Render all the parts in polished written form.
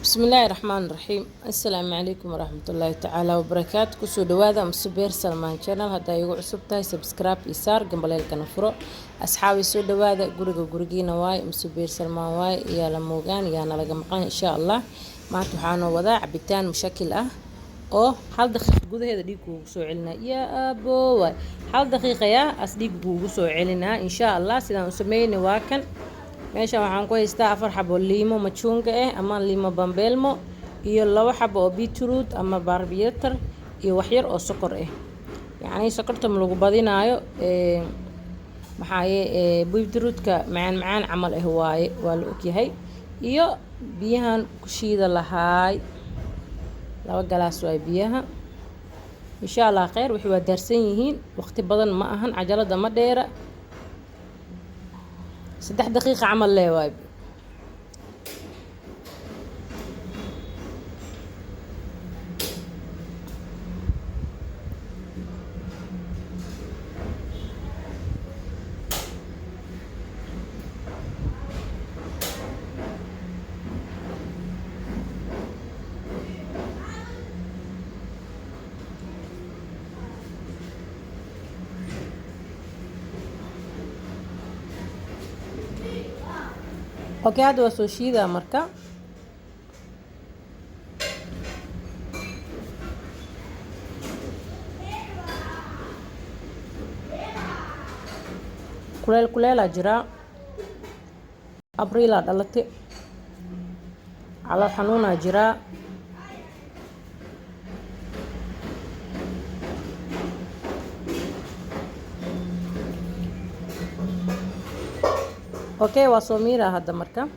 بسم الله الرحمن الرحيم. السلام عليكم ورحمة الله تعالى وبركاته. كسو دوادا مسبير سلمان channel هدا يغو عصبتاي سبسكرايب إيسار قنباليل كنفرو أصحابي سو دوادا قرقينا واي مسبير سلمان واي يا لموغان يا نلقمقان إن شاء الله ما تحانو وضع عبتان مشكل oo hal daqiiqo gudaheeda dhiig kuugu soo celinaa yaa aaboowa hal daqiiqo yaa as dhiig kuugu soo celinaa insha allah sidaan u sameeyni waa kan meesha waxaan ku haystaa 4 xabo liimo machuunga ama liimo bambeelmo iyo 2 xabo oo beetroot ama barbiyetar iyo wax yar oo sokor yacni sokorta ma lagu badinaayo maxaa beetrootka macaan camal waaye waa la ogyahay iyo biyahan ku shiida lahaay 2 galaas oo biyaha insha Allah khayr wixii waa darsan yihiin waqti badan ma ahan cajalada ma dheera 3 daqiiqo camal leeyahay اوكي هذا وسوشي ذا مركا كليل أجرا أبريل دلتي على حنون أجرا اوكي وصوميرا هذا مركا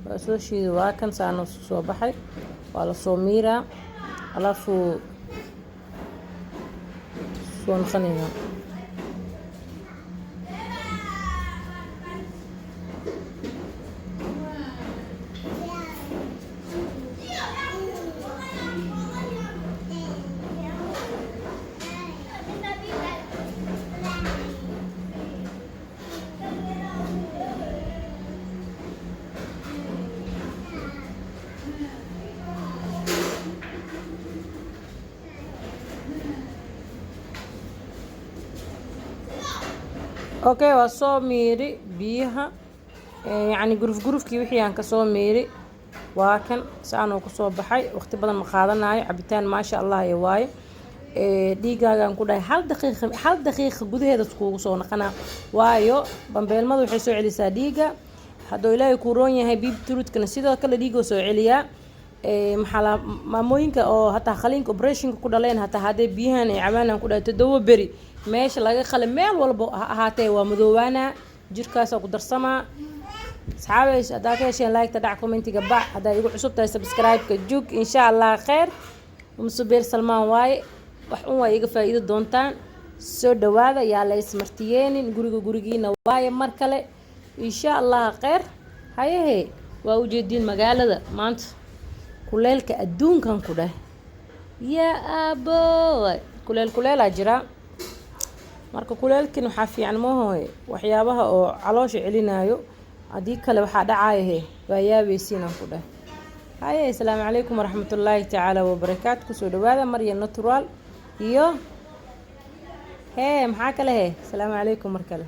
وسوشي واكن سانو صباحي ولا صوميرا alafu سون خنينا اوكي وصو ميري بيها يعني قرف كي وحيان كسو ميري واكن سانو كسو بحي وقت بدن ما قادناي عبيتان ما شاء الله يا واي dhiigaagan ku dhahay hal daqiiqo gudaheeda iskugu soo naqana waayo bambeelmadu waxay soo celisaa dhiiga hadoo ilaahay ku roon yahay beetrootkana sidoo kale dhiigo soo celiyaa maxaa maamooyinka oo hataa khaliinka operationka ku dhaleen hataa hadee biyahan ay cabaan ku dhahay 7 beri meesha laga qalay meel walba ahaatee waa madoowaana jirkaas ku darsamaa asxaabeys hadaa ka hesheen like ta dhac commentiga bac hadaa igu cusub tahay subscribe ka jug insha Allah khair umsubeer salmaan waaye wax waa iga faa'iido doontaan soo dhawaada yaa la ismartiyeenin gurigiina waaye mar kale insha Allah khair haye waa u jeedin magaalada maanta kuleelka adduunkan ku dhahay yaa abo kuleel ajira marka kuleelkin waxa fiican ma hooy waxyaabaha oo caloosha celinaayo hadii kale waxa dhacaayo waa yaabaysiinaan ku dhahay haye assalaamu calaykum waraxmatullaahi tacaala wabarakaatu kusoo dhawaada marya natural iyo maxaa kale assalaamu calaykum mar kale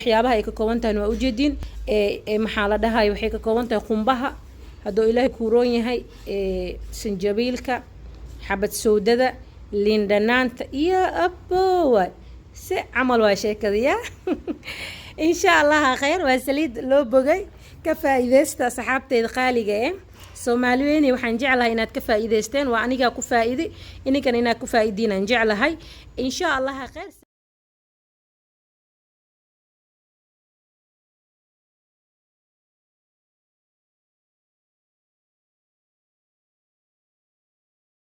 waxyaabaha ay ka kooban tahay waa ujeediin maxaa la dhahay waxay ka kooban tahay qumbaha hadduu ilaahay kuu roon yahay sanjabiilka xabad sowdada liin dhanaanta iyo aboowa si camal waa sheekada yaa insha allah khayr waa saliid loo bogay ka faa'iideysta asxaabteeda qaaliga Soomaali weyn waxaan jeclahay inaad ka faa'iideysteen waa aniga ku faa'iiday ininkana inaad ku faa'iidiinaan jeclahay insha allah khayr